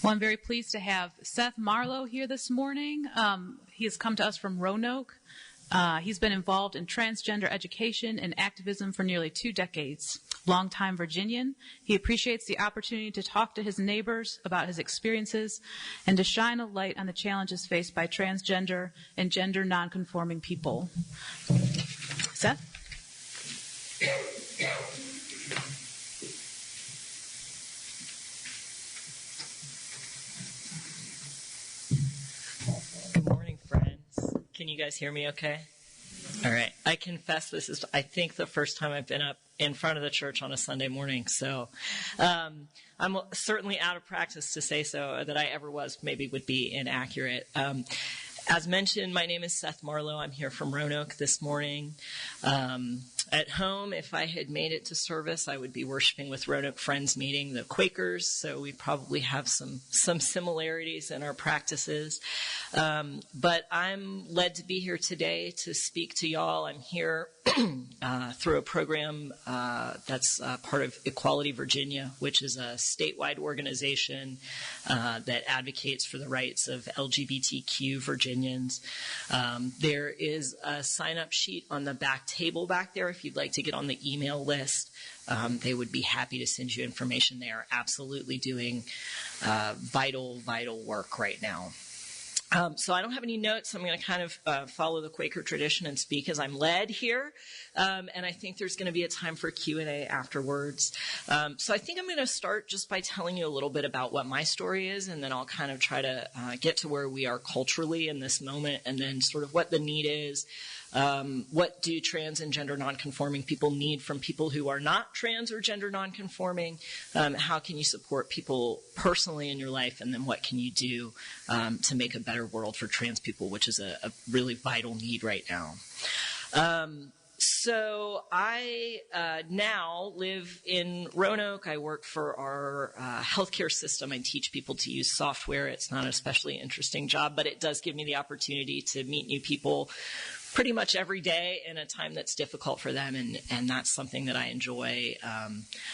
Well, I'm very pleased to have Seth Marlow here this morning. He has come to us from Roanoke. He's been involved in transgender education and activism for nearly 2 decades. Longtime Virginian, he appreciates the opportunity to talk to his neighbors about his experiences and to shine a light on the challenges faced by transgender and gender nonconforming people. Seth? Good morning, friends. Can you guys hear me okay? All right. I confess this is, I think, the first time I've been up in front of the church on a Sunday morning. So I'm certainly out of practice to say so. That I ever was maybe would be inaccurate. As mentioned, my name is Seth Marlow. I'm here from Roanoke this morning. At home, if I had made it to service, I would be worshiping with Roanoke Friends Meeting, the Quakers, so we probably have some similarities in our practices. But I'm led to be here today to speak to y'all. I'm here through a program that's part of Equality Virginia, which is a statewide organization that advocates for the rights of LGBTQ Virginians. There is a sign-up sheet on the back table back there if you'd like to get on the email list. They would be happy to send you information. They are absolutely doing vital work right now. So I don't have any notes. I'm going to kind of follow the Quaker tradition and speak as I'm led here. And I think there's going to be a time for Q&A afterwards. So I think I'm going to start just by telling you a little bit about what my story is, and then I'll kind of try to get to where we are culturally in this moment, and then sort of what the need is. What do trans and gender nonconforming people need from people who are not trans or gender nonconforming? How can you support people personally in your life? And then what can you do to make a better world for trans people, which is a really vital need right now. So I now live in Roanoke. I work for our healthcare system. I teach people to use software. It's not an especially interesting job, but it does give me the opportunity to meet new people pretty much every day in a time that's difficult for them, and that's something that I enjoy.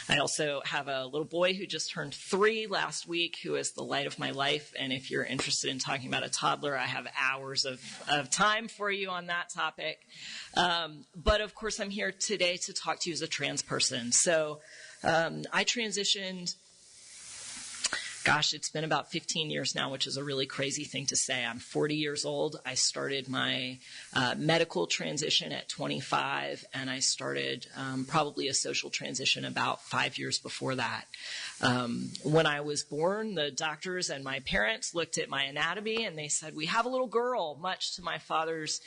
I also have a little boy who just turned 3 last week, who is the light of my life, and if you're interested in talking about a toddler, I have hours of time for you on that topic. But of course, I'm here today to talk to you as a trans person. So I transitioned. Gosh, it's been about 15 years now, which is a really crazy thing to say. I'm 40 years old. I started my medical transition at 25, and I started probably a social transition about 5 years before that. When I was born, the doctors and my parents looked at my anatomy, and they said, "We have a little girl," much to my father's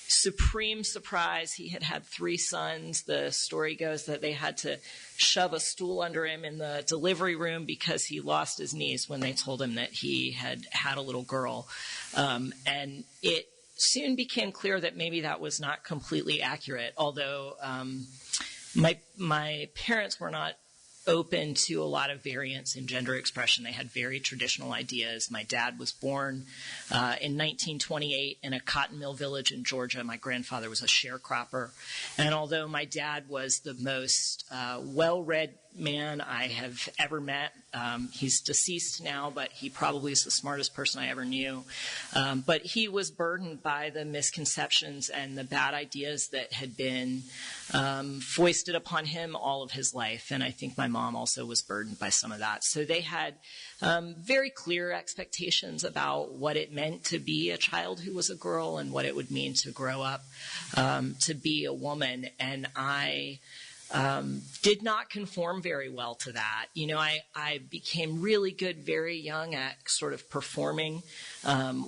supreme surprise. He had 3 sons. The story goes that they had to shove a stool under him in the delivery room because he lost his knees when they told him that he had a little girl. And it soon became clear that maybe that was not completely accurate, although my parents were not open to a lot of variance in gender expression. They had very traditional ideas. My dad was born in 1928 in a cotton mill village in Georgia. My grandfather was a sharecropper. And although my dad was the most well-read man I have ever met, he's deceased now, but he probably is the smartest person I ever knew. But he was burdened by the misconceptions and the bad ideas that had been foisted upon him all of his life. And I think my mom also was burdened by some of that. So they had very clear expectations about what it meant to be a child who was a girl and what it would mean to grow up to be a woman. And I did not conform very well to that. You know, I became really good very young at sort of performing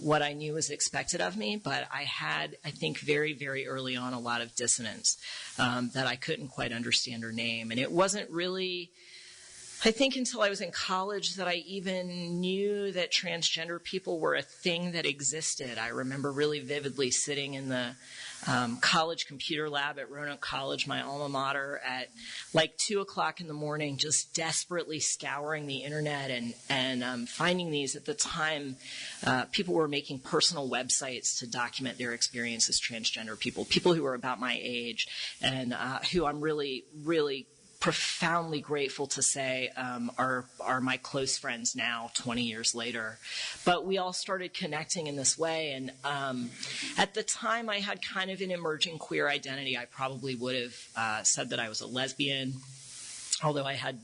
what I knew was expected of me, but I had, I think, very, very early on a lot of dissonance that I couldn't quite understand or name. And it wasn't really, I think, until I was in college that I even knew that transgender people were a thing that existed. I remember really vividly sitting in the college computer lab at Roanoke College, my alma mater, at like 2 o'clock in the morning, just desperately scouring the internet and finding these. At the time, people were making personal websites to document their experience as transgender people who were about my age and who I'm really, really profoundly grateful to say are my close friends now, 20 years later. But we all started connecting in this way. And at the time, I had kind of an emerging queer identity. I probably would have said that I was a lesbian, although I had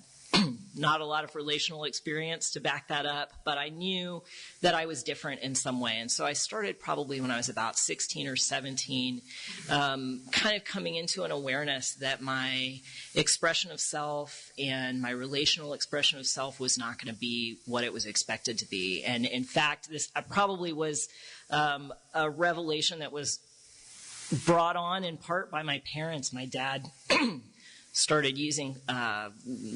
not a lot of relational experience to back that up, but I knew that I was different in some way. And so I started probably when I was about 16 or 17, kind of coming into an awareness that my expression of self and my relational expression of self was not going to be what it was expected to be. And in fact, this probably was a revelation that was brought on in part by my parents. My dad started using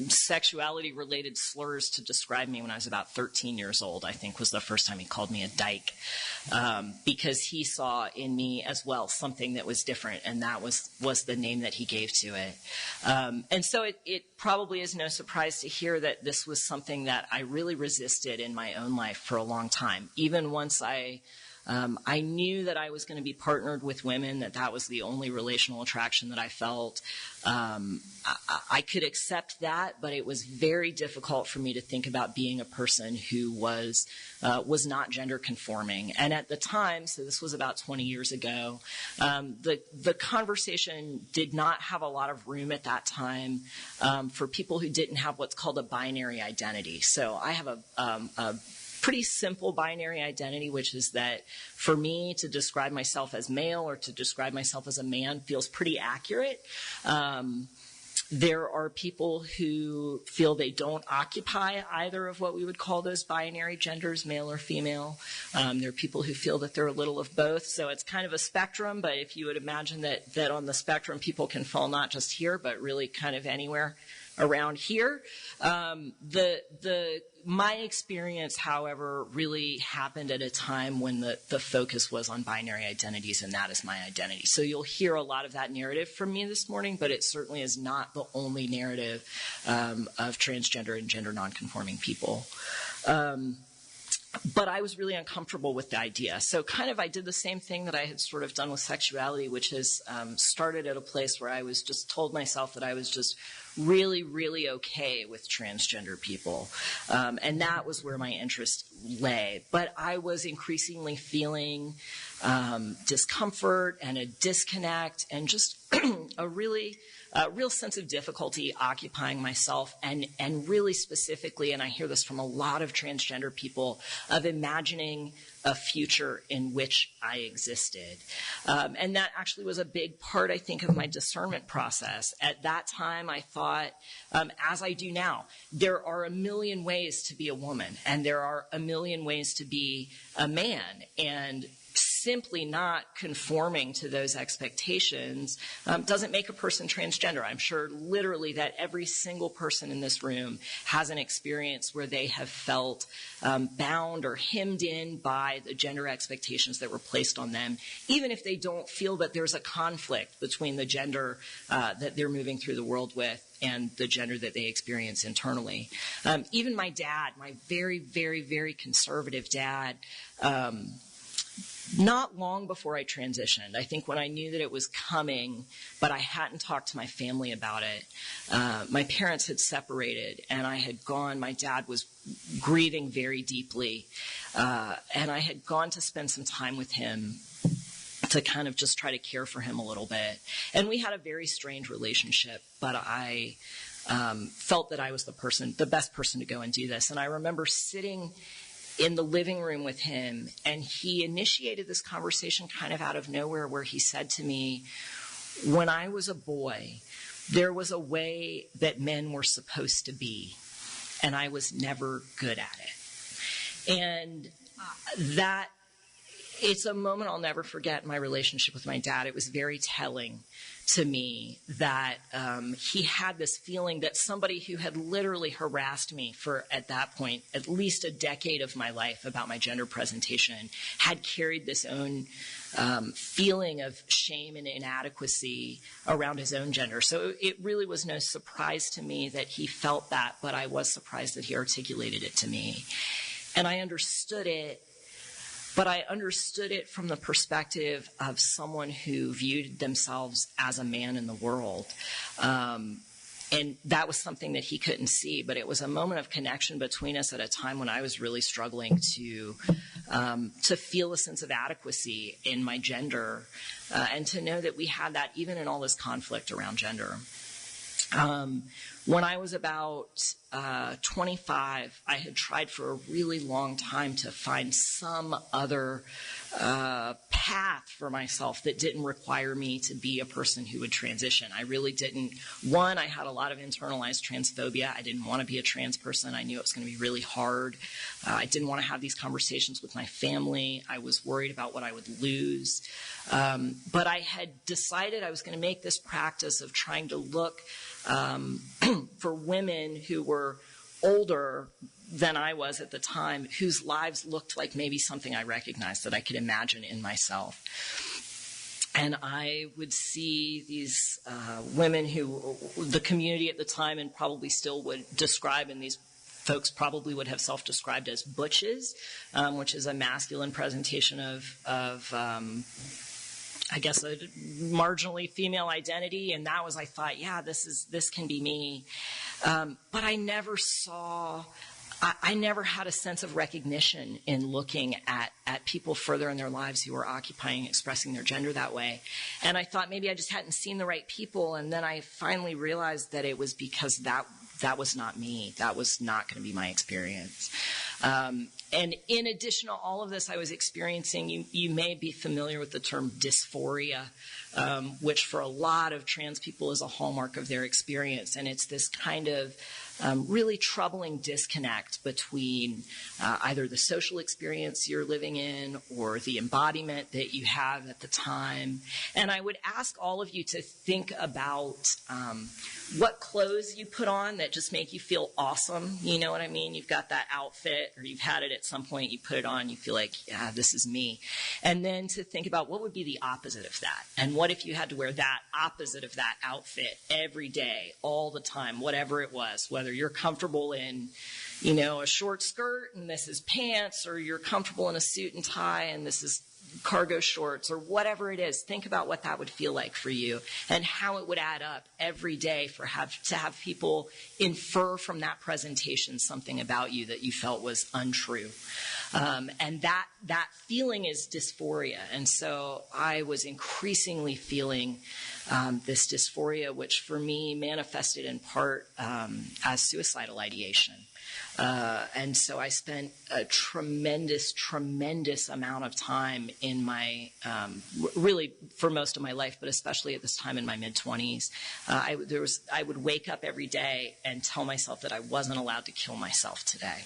sexuality-related slurs to describe me when I was about 13 years old, I think was the first time he called me a dyke, because he saw in me as well something that was different, and that was the name that he gave to it. And so it probably is no surprise to hear that this was something that I really resisted in my own life for a long time. Even once I knew that I was going to be partnered with women, that was the only relational attraction that I felt. I could accept that, but it was very difficult for me to think about being a person who was not gender conforming. And at the time, so this was about 20 years ago, the conversation did not have a lot of room at that time for people who didn't have what's called a binary identity. So I have a pretty simple binary identity, which is that for me to describe myself as male or to describe myself as a man feels pretty accurate. There are people who feel they don't occupy either of what we would call those binary genders, male or female. There are people who feel that they're a little of both. So it's kind of a spectrum, but if you would imagine that on the spectrum, people can fall not just here, but really kind of anywhere around here. My experience, however, really happened at a time when the focus was on binary identities, and that is my identity. So you'll hear a lot of that narrative from me this morning, but it certainly is not the only narrative of transgender and gender nonconforming people. But I was really uncomfortable with the idea. So I did the same thing that I had sort of done with sexuality, which is started at a place where I was just told myself that I was just really, really okay with transgender people. And that was where my interest lay. But I was increasingly feeling discomfort and a disconnect and just a real sense of difficulty occupying myself and really specifically, and I hear this from a lot of transgender people, of imagining a future in which I existed. And that actually was a big part, I think, of my discernment process. At that time, I thought, as I do now, there are a million ways to be a woman, and there are a million ways to be a man. And simply not conforming to those expectations doesn't make a person transgender. I'm sure literally that every single person in this room has an experience where they have felt bound or hemmed in by the gender expectations that were placed on them, even if they don't feel that there's a conflict between the gender that they're moving through the world with and the gender that they experience internally. Even my dad, my very, very, very conservative dad, not long before I transitioned, I think when I knew that it was coming, but I hadn't talked to my family about it, my parents had separated and I had gone, my dad was grieving very deeply, and I had gone to spend some time with him to kind of just try to care for him a little bit. And we had a very strange relationship, but I felt that I was the best person to go and do this. And I remember sitting in the living room with him, and he initiated this conversation kind of out of nowhere where he said to me, when I was a boy, there was a way that men were supposed to be, and I was never good at it. And that, it's a moment I'll never forget in my relationship with my dad. It was very telling to me that he had this feeling that somebody who had literally harassed me for, at that point, at least a decade of my life about my gender presentation, had carried this own feeling of shame and inadequacy around his own gender. So it really was no surprise to me that he felt that, but I was surprised that he articulated it to me. And I understood it. But I understood it from the perspective of someone who viewed themselves as a man in the world. And that was something that he couldn't see, but it was a moment of connection between us at a time when I was really struggling to feel a sense of adequacy in my gender, and to know that we had that even in all this conflict around gender. When I was about 25, I had tried for a really long time to find some other path for myself that didn't require me to be a person who would transition. I really didn't. One, I had a lot of internalized transphobia. I didn't want to be a trans person. I knew it was going to be really hard. I didn't want to have these conversations with my family. I was worried about what I would lose. But I had decided I was going to make this practice of trying to look for women who were older than I was at the time, whose lives looked like maybe something I recognized, that I could imagine in myself. And I would see these women who the community at the time, and probably still would describe, and these folks probably would have self-described as butches, which is a masculine presentation of I guess a marginally female identity, and that was, I thought, yeah, this can be me. But I never had a sense of recognition in looking at people further in their lives who were occupying, expressing their gender that way. And I thought maybe I just hadn't seen the right people, and then I finally realized that it was because that was not me. That was not going to be my experience. And in addition to all of this, I was experiencing, you may be familiar with the term dysphoria, which for a lot of trans people is a hallmark of their experience. And it's this kind of really troubling disconnect between either the social experience you're living in or the embodiment that you have at the time. And I would ask all of you to think about what clothes you put on that just make you feel awesome. You know what I mean? You've got that outfit, or you've had it at some point, you put it on, you feel like, yeah, this is me. And then to think about what would be the opposite of that. And what if you had to wear that opposite of that outfit every day, all the time, whatever it was, whether you're comfortable in, a short skirt and this is pants, or you're comfortable in a suit and tie and this is cargo shorts, or whatever it is. Think about what that would feel like for you and how it would add up every day to have people infer from that presentation something about you that you felt was untrue. And that feeling is dysphoria. And so I was increasingly feeling this dysphoria, which for me manifested in part as suicidal ideation. And so I spent a tremendous amount of time in my, really for most of my life, but especially at this time in my mid-20s. I would wake up every day and tell myself that I wasn't allowed to kill myself today.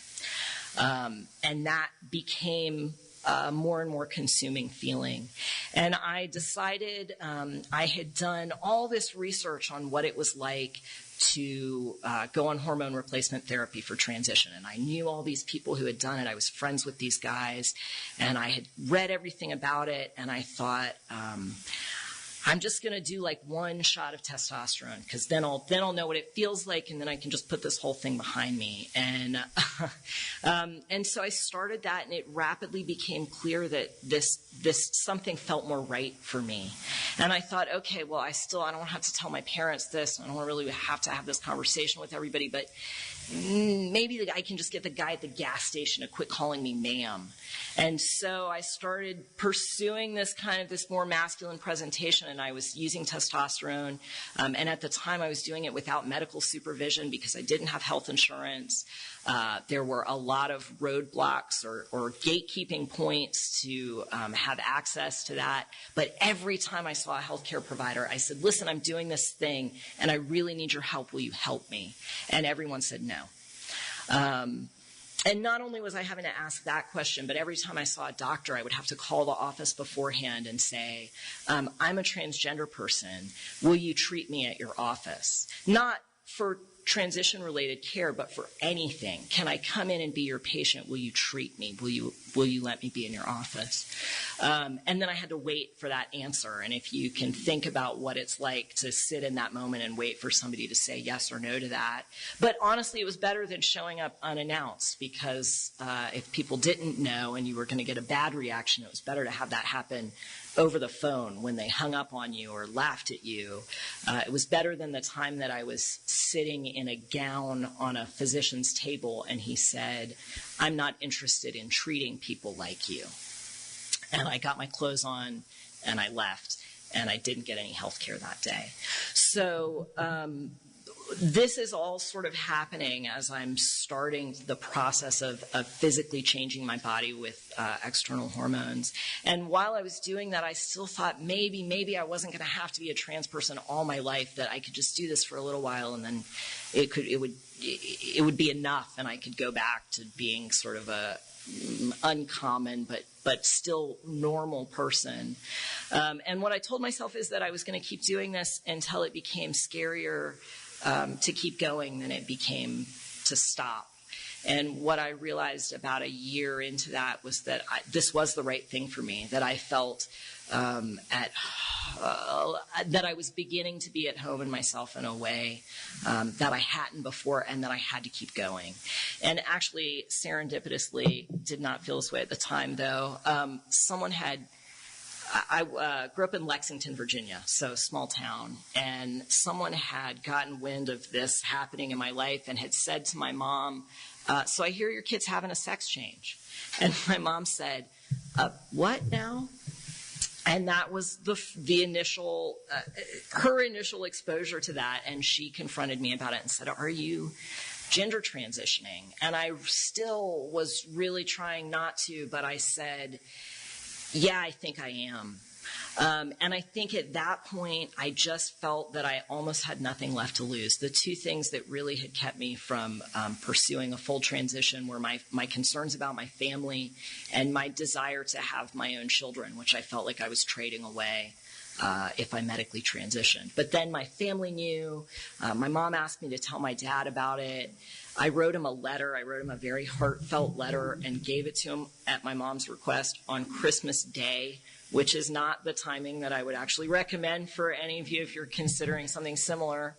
And that became a more and more consuming feeling. And I decided, I had done all this research on what it was like to go on hormone replacement therapy for transition. And I knew all these people who had done it. I was friends with these guys, and I had read everything about it, and I thought, I'm just going to do like one shot of testosterone, because then I'll know what it feels like, and then I can just put this whole thing behind me. And so I started that, and it rapidly became clear that this something felt more right for me. And I thought, okay, well, I don't have to tell my parents this. I don't really have to have this conversation with everybody, but maybe I can just get the guy at the gas station to quit calling me ma'am. And so I started pursuing this more masculine presentation, and I was using testosterone. And at the time, I was doing it without medical supervision because I didn't have health insurance. There were a lot of roadblocks or gatekeeping points to have access to that. But every time I saw a healthcare provider, I said, listen, I'm doing this thing, and I really need your help. Will you help me? And everyone said no. And not only was I having to ask that question, but every time I saw a doctor, I would have to call the office beforehand and say, I'm a transgender person. Will you treat me at your office? Not for transition-related care, but for anything. Can I come in and be your patient? Will you treat me? Will you let me be in your office? And then I had to wait for that answer. And if you can think about what it's like to sit in that moment and wait for somebody to say yes or no to that. But honestly, it was better than showing up unannounced, because if people didn't know and you were going to get a bad reaction, it was better to have that happen over the phone when they hung up on you or laughed at you. It was better than the time that I was sitting in a gown on a physician's table and he said, "I'm not interested in treating people like you." And I got my clothes on and I left, and I didn't get any health care that day. So this is all sort of happening as I'm starting the process of physically changing my body with external hormones. And while I was doing that, I still thought maybe I wasn't going to have to be a trans person all my life, that I could just do this for a little while and then it would be enough, and I could go back to being sort of a uncommon but still normal person. And what I told myself is that I was going to keep doing this until it became scarier to keep going than it became to stop. And what I realized about a year into that was that this was the right thing for me, that I felt that I was beginning to be at home in myself in a way that I hadn't before, and that I had to keep going. And actually, serendipitously, did not feel this way at the time, though. I grew up in Lexington, Virginia, so small town, and someone had gotten wind of this happening in my life and had said to my mom, "So I hear your kid's having a sex change." And my mom said, "What now?" And that was the initial, her initial exposure to that, and she confronted me about it and said, "Are you gender transitioning?" And I still was really trying not to, but I said, "Yeah, I think I am." And I think at that point, I just felt that I almost had nothing left to lose. The two things that really had kept me from pursuing a full transition were my concerns about my family and my desire to have my own children, which I felt like I was trading away if I medically transitioned. But then my family knew. My mom asked me to tell my dad about it. I wrote him a letter. I wrote him a very heartfelt letter and gave it to him at my mom's request on Christmas Day, which is not the timing that I would actually recommend for any of you if you're considering something similar.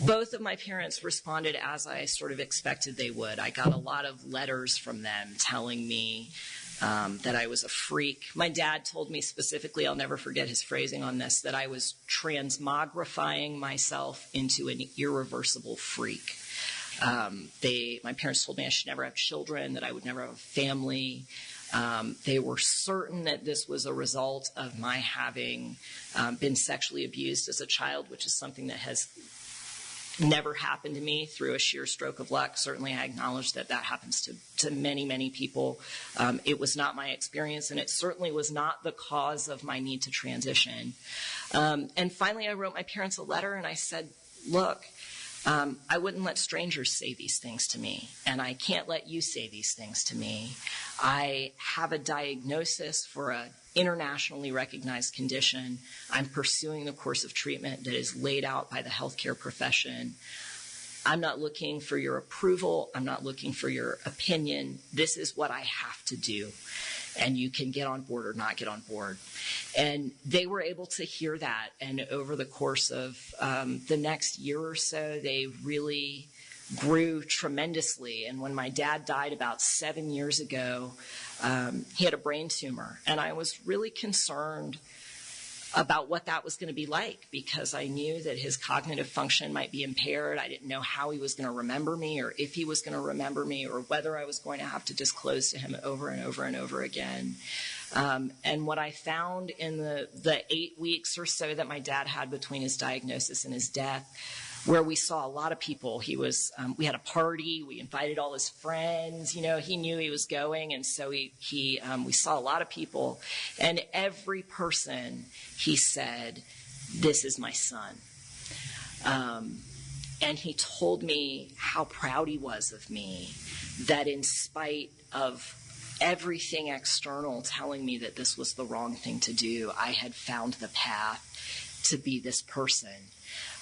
Both of my parents responded as I sort of expected they would. I got a lot of letters from them telling me that I was a freak. My dad told me specifically, I'll never forget his phrasing on this, that I was transmogrifying myself into an irreversible freak. My parents told me I should never have children, that I would never have a family. They were certain that this was a result of my having been sexually abused as a child, which is something that has never happened to me through a sheer stroke of luck. Certainly, I acknowledge that happens to many, many people. It was not my experience, and it certainly was not the cause of my need to transition. And finally, I wrote my parents a letter, and I said, "Look, I wouldn't let strangers say these things to me, and I can't let you say these things to me. I have a diagnosis for an internationally recognized condition. I'm pursuing the course of treatment that is laid out by the healthcare profession. I'm not looking for your approval. I'm not looking for your opinion. This is what I have to do. And you can get on board or not get on board." And they were able to hear that. And over the course of the next year or so, they really grew tremendously. And when my dad died about 7 years ago, he had a brain tumor. And I was really concerned about what that was going to be like, because I knew that his cognitive function might be impaired. I didn't know how he was going to remember me, or if he was going to remember me, or whether I was going to have to disclose to him over and over and over again. And what I found in the 8 weeks or so that my dad had between his diagnosis and his death, where we saw a lot of people. We had a party. We invited all his friends. He knew he was going, and so we saw a lot of people. And every person, he said, "This is my son." And he told me how proud he was of me, that in spite of everything external telling me that this was the wrong thing to do, I had found the path to be this person.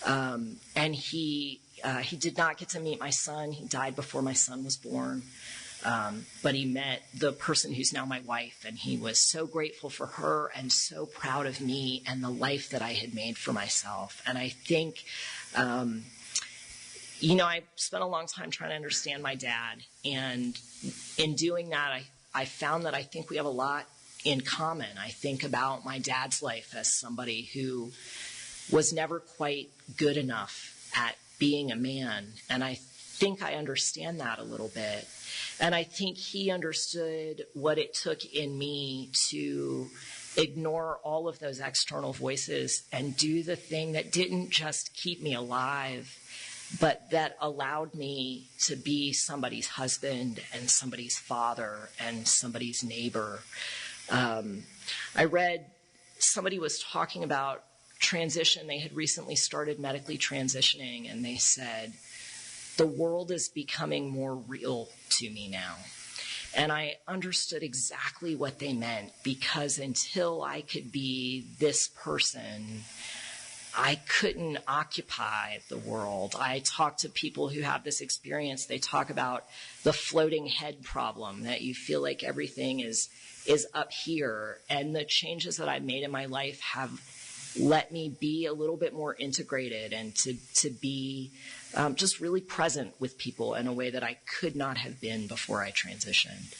And he did not get to meet my son. He died before my son was born. But he met the person who's now my wife, and he was so grateful for her and so proud of me and the life that I had made for myself. And I think, I spent a long time trying to understand my dad. And in doing that, I found that I think we have a lot in common. I think about my dad's life as somebody who was never quite good enough at being a man. And I think I understand that a little bit. And I think he understood what it took in me to ignore all of those external voices and do the thing that didn't just keep me alive, but that allowed me to be somebody's husband and somebody's father and somebody's neighbor. I read somebody was talking about transition. They had recently started medically transitioning, and they said, the world is becoming more real to me now. And I understood exactly what they meant, because until I could be this person, I couldn't occupy the world. I talk to people who have this experience. They talk about the floating head problem, that you feel like everything is up here. And the changes that I've made in my life have let me be a little bit more integrated and to be just really present with people in a way that I could not have been before I transitioned.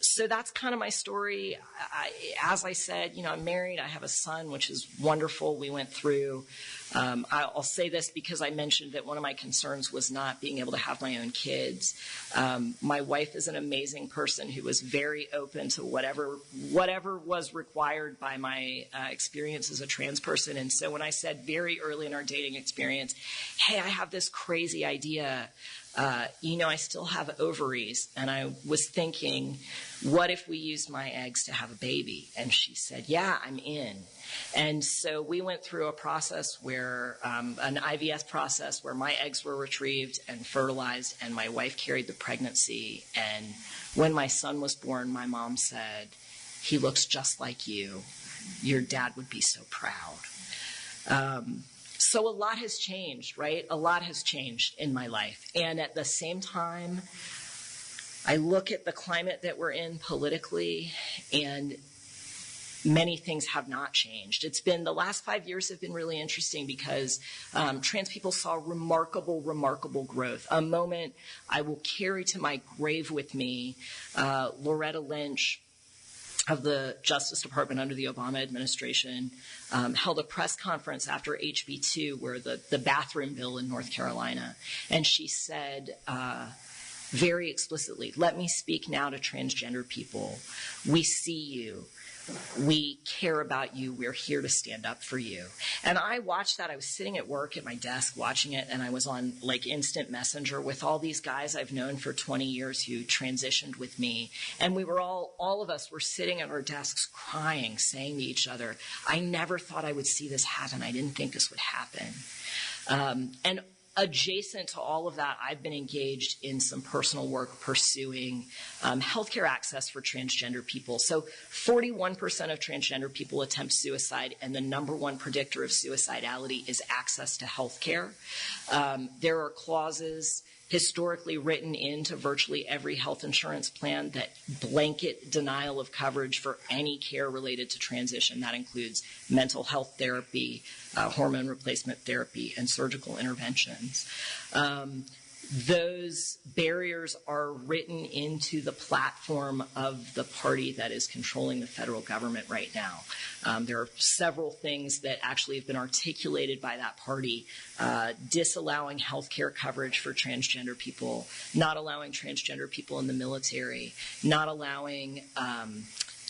So that's kind of my story. As I said, I'm married. I have a son, which is wonderful. We went through, I'll say this because I mentioned that one of my concerns was not being able to have my own kids. My wife is an amazing person who was very open to whatever was required by my experience as a trans person. And so when I said very early in our dating experience, hey, I have this crazy idea, I still have ovaries. And I was thinking, what if we used my eggs to have a baby? And she said, yeah, I'm in. And so we went through a process where, an IVF process where my eggs were retrieved and fertilized, and my wife carried the pregnancy. And when my son was born, my mom said, he looks just like you. Your dad would be so proud. So a lot has changed, right? A lot has changed in my life. And at the same time, I look at the climate that we're in politically, and many things have not changed. The last 5 years have been really interesting because trans people saw remarkable, remarkable growth. A moment I will carry to my grave with me. Loretta Lynch of the Justice Department under the Obama administration held a press conference after HB2, where the bathroom bill in North Carolina. And she said very explicitly, let me speak now to transgender people. We see you. We care about you. We're here to stand up for you. And I watched that. I was sitting at work at my desk watching it, and I was on instant messenger with all these guys I've known for 20 years who transitioned with me. And we were all of us were sitting at our desks crying, saying to each other, I never thought I would see this happen. I didn't think this would happen. And adjacent to all of that, I've been engaged in some personal work pursuing healthcare access for transgender people. So 41% of transgender people attempt suicide, and the number one predictor of suicidality is access to healthcare. There are clauses historically written into virtually every health insurance plan that blanket denial of coverage for any care related to transition. That includes mental health therapy, hormone replacement therapy, and surgical interventions. Those barriers are written into the platform of the party that is controlling the federal government right now. There are several things that actually have been articulated by that party, disallowing health care coverage for transgender people, not allowing transgender people in the military, not allowing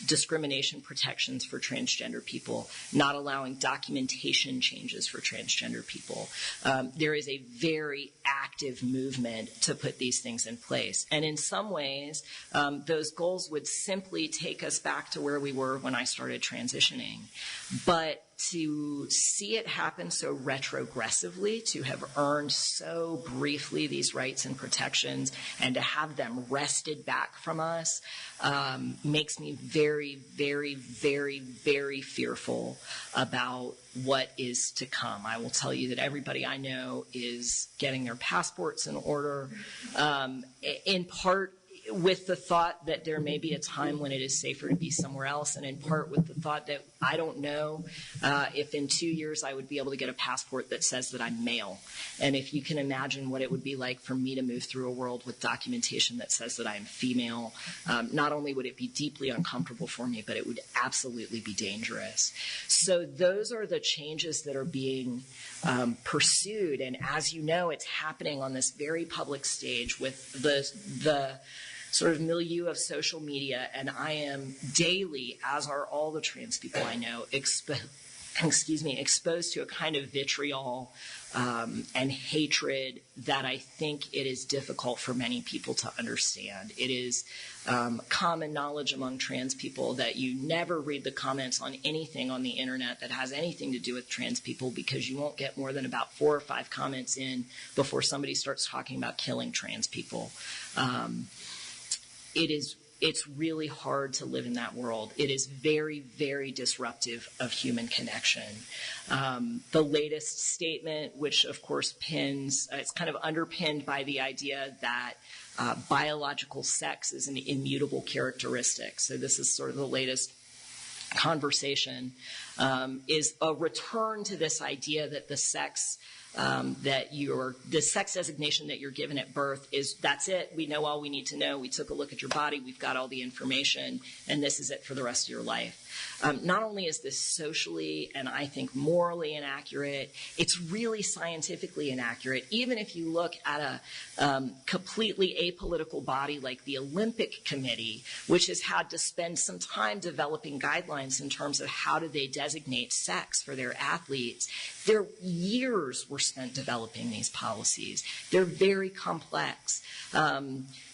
discrimination protections for transgender people, not allowing documentation changes for transgender people. There is a very active movement to put these things in place. And in some ways, those goals would simply take us back to where we were when I started transitioning. But to see it happen so retrogressively, to have earned so briefly these rights and protections, and to have them wrested back from us, makes me very, very, very, very fearful about what is to come. I will tell you that everybody I know is getting their passports in order, in part with the thought that there may be a time when it is safer to be somewhere else, and in part with the thought that I don't know if in 2 years I would be able to get a passport that says that I'm male. And if you can imagine what it would be like for me to move through a world with documentation that says that I am female, not only would it be deeply uncomfortable for me, but it would absolutely be dangerous. So those are the changes that are being pursued. And as you know, it's happening on this very public stage with the sort of milieu of social media, and I am daily, as are all the trans people I know, exposed to a kind of vitriol and hatred that I think it is difficult for many people to understand. It is common knowledge among trans people that you never read the comments on anything on the internet that has anything to do with trans people, because you won't get more than about 4 or 5 comments in before somebody starts talking about killing trans people. It's really hard to live in that world. It is very, very disruptive of human connection. The latest statement, which of course it's kind of underpinned by the idea that biological sex is an immutable characteristic. So this is sort of the latest conversation, is a return to this idea that the sex the sex designation that you're given at birth that's it. We know all we need to know. We took a look at your body. We've got all the information, and this is it for the rest of your life. Not only is this socially and I think morally inaccurate, it's really scientifically inaccurate. Even if you look at a completely apolitical body like the Olympic Committee, which has had to spend some time developing guidelines in terms of how do they designate sex for their athletes, their years were spent developing these policies. They're very complex.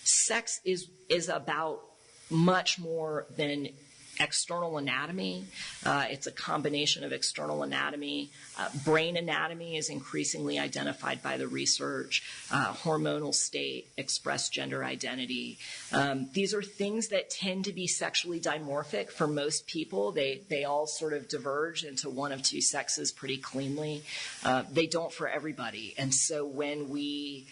Sex is about much more than external anatomy. It's a combination of external anatomy. Brain anatomy is increasingly identified by the research. Hormonal state, expressed gender identity. These are things that tend to be sexually dimorphic for most people. They all sort of diverge into one of two sexes pretty cleanly. They don't for everybody. And so when we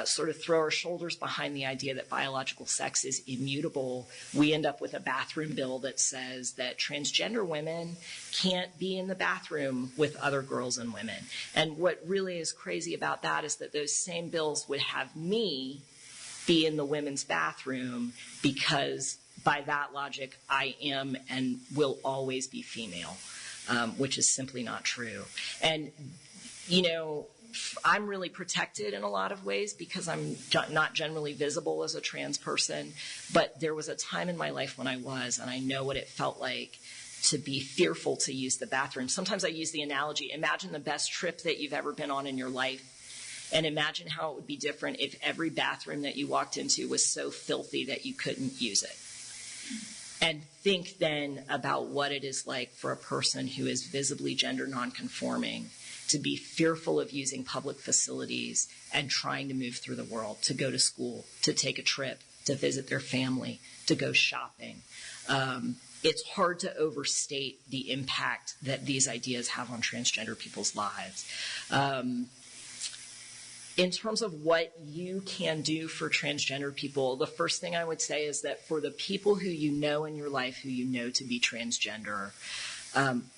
sort of throw our shoulders behind the idea that biological sex is immutable, we end up with a bathroom bill that says that transgender women can't be in the bathroom with other girls and women. And what really is crazy about that is that those same bills would have me be in the women's bathroom because by that logic, I am and will always be female, which is simply not true. And, you know, I'm really protected in a lot of ways because I'm not generally visible as a trans person, but there was a time in my life when I was, and I know what it felt like to be fearful to use the bathroom. Sometimes I use the analogy, imagine the best trip that you've ever been on in your life, and imagine how it would be different if every bathroom that you walked into was so filthy that you couldn't use it. And think then about what it is like for a person who is visibly gender nonconforming to be fearful of using public facilities and trying to move through the world, to go to school, to take a trip, to visit their family, to go shopping. It's hard to overstate the impact that these ideas have on transgender people's lives. In terms of what you can do for transgender people, the first thing I would say is that for the people who you know in your life who you know to be transgender,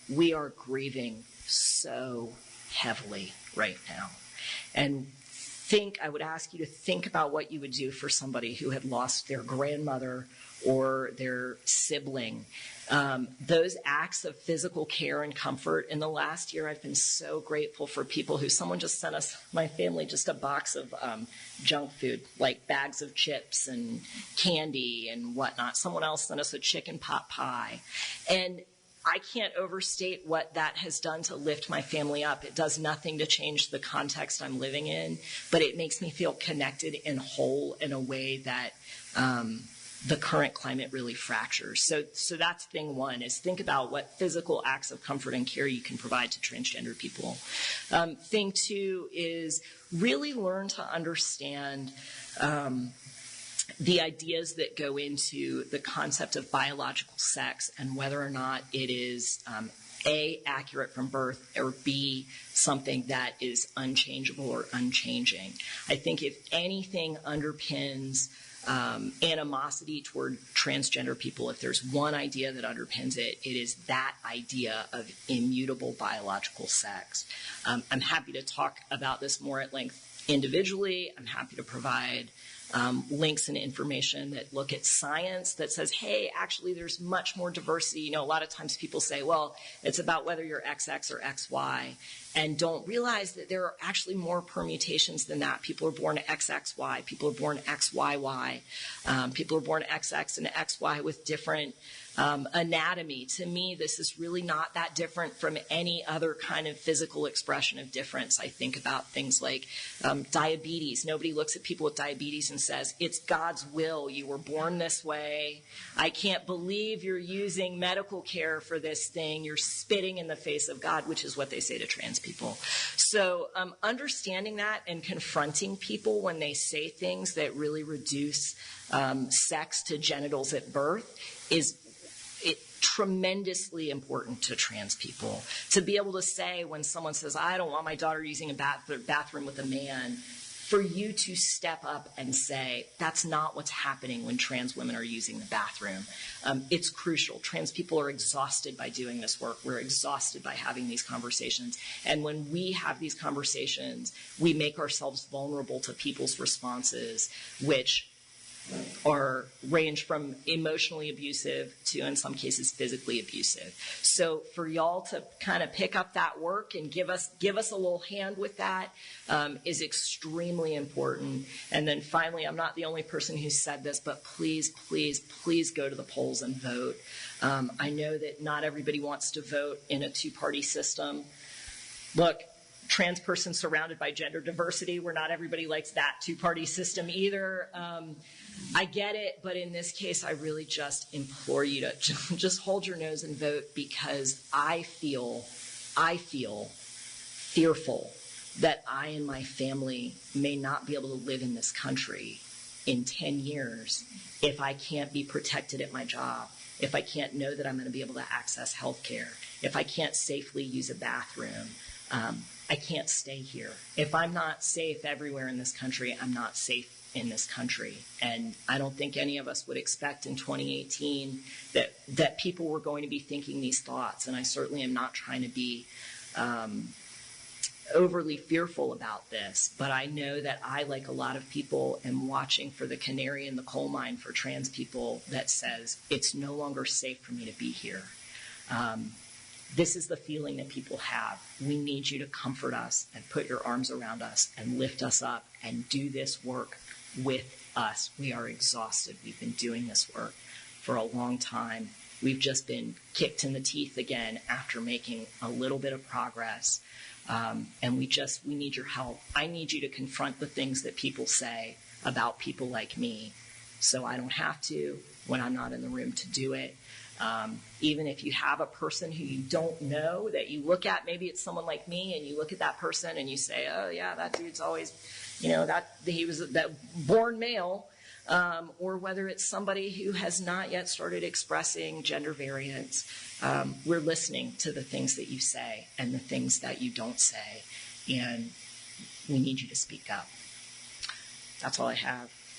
we are grieving so heavily right now. And I would ask you to think about what you would do for somebody who had lost their grandmother or their sibling. Those acts of physical care and comfort. In the last year, I've been so grateful for people someone just sent my family, just a box of junk food, like bags of chips and candy and whatnot. Someone else sent us a chicken pot pie. And I can't overstate what that has done to lift my family up. It does nothing to change the context I'm living in, but it makes me feel connected and whole in a way that the current climate really fractures. So that's thing one, is think about what physical acts of comfort and care you can provide to transgender people. Thing two is really learn to understand the ideas that go into the concept of biological sex and whether or not it is A, accurate from birth, or B, something that is unchangeable or unchanging. I think if anything underpins animosity toward transgender people, if there's one idea that underpins it, it is that idea of immutable biological sex. I'm happy to talk about this more at length individually. I'm happy to provide links and information that look at science that says, hey, actually there's much more diversity. You know, a lot of times people say, well, it's about whether you're XX or XY, and don't realize that there are actually more permutations than that. People are born XXY, people are born XYY, people are born XX and XY with different anatomy. To me, this is really not that different from any other kind of physical expression of difference. I think about things like diabetes. Nobody looks at people with diabetes and says, it's God's will. You were born this way. I can't believe you're using medical care for this thing. You're spitting in the face of God, which is what they say to trans people. So understanding that and confronting people when they say things that really reduce sex to genitals at birth is tremendously important to trans people. To be able to say when someone says, I don't want my daughter using a bathroom with a man, for you to step up and say, that's not what's happening when trans women are using the bathroom. It's crucial. Trans people are exhausted by doing this work. We're exhausted by having these conversations. And when we have these conversations, we make ourselves vulnerable to people's responses, which or range from emotionally abusive to, in some cases, physically abusive. So for y'all to kind of pick up that work and give us a little hand with that is extremely important. And then finally, I'm not the only person who said this, but please, please, please go to the polls and vote. I know that not everybody wants to vote in a two-party system. Look, trans person surrounded by gender diversity, where not everybody likes that two-party system either. I get it, but in this case, I really just implore you to just hold your nose and vote, because I feel fearful that I and my family may not be able to live in this country in 10 years if I can't be protected at my job, if I can't know that I'm going to be able to access health care, if I can't safely use a bathroom. I can't stay here. If I'm not safe everywhere in this country, I'm not safe in this country. And I don't think any of us would expect in 2018 that people were going to be thinking these thoughts. And I certainly am not trying to be overly fearful about this. But I know that I, like a lot of people, am watching for the canary in the coal mine for trans people that says it's no longer safe for me to be here. This is the feeling that people have. We need you to comfort us and put your arms around us and lift us up and do this work with us. We are exhausted. We've been doing this work for a long time. We've just been kicked in the teeth again after making a little bit of progress. And we need your help. I need you to confront the things that people say about people like me, so I don't have to when I'm not in the room to do it. Even if you have a person who you don't know that you look at, maybe it's someone like me, and you look at that person and you say, oh yeah, that dude's always, he was that born male, or whether it's somebody who has not yet started expressing gender variance. We're listening to the things that you say and the things that you don't say, and we need you to speak up. That's all I have.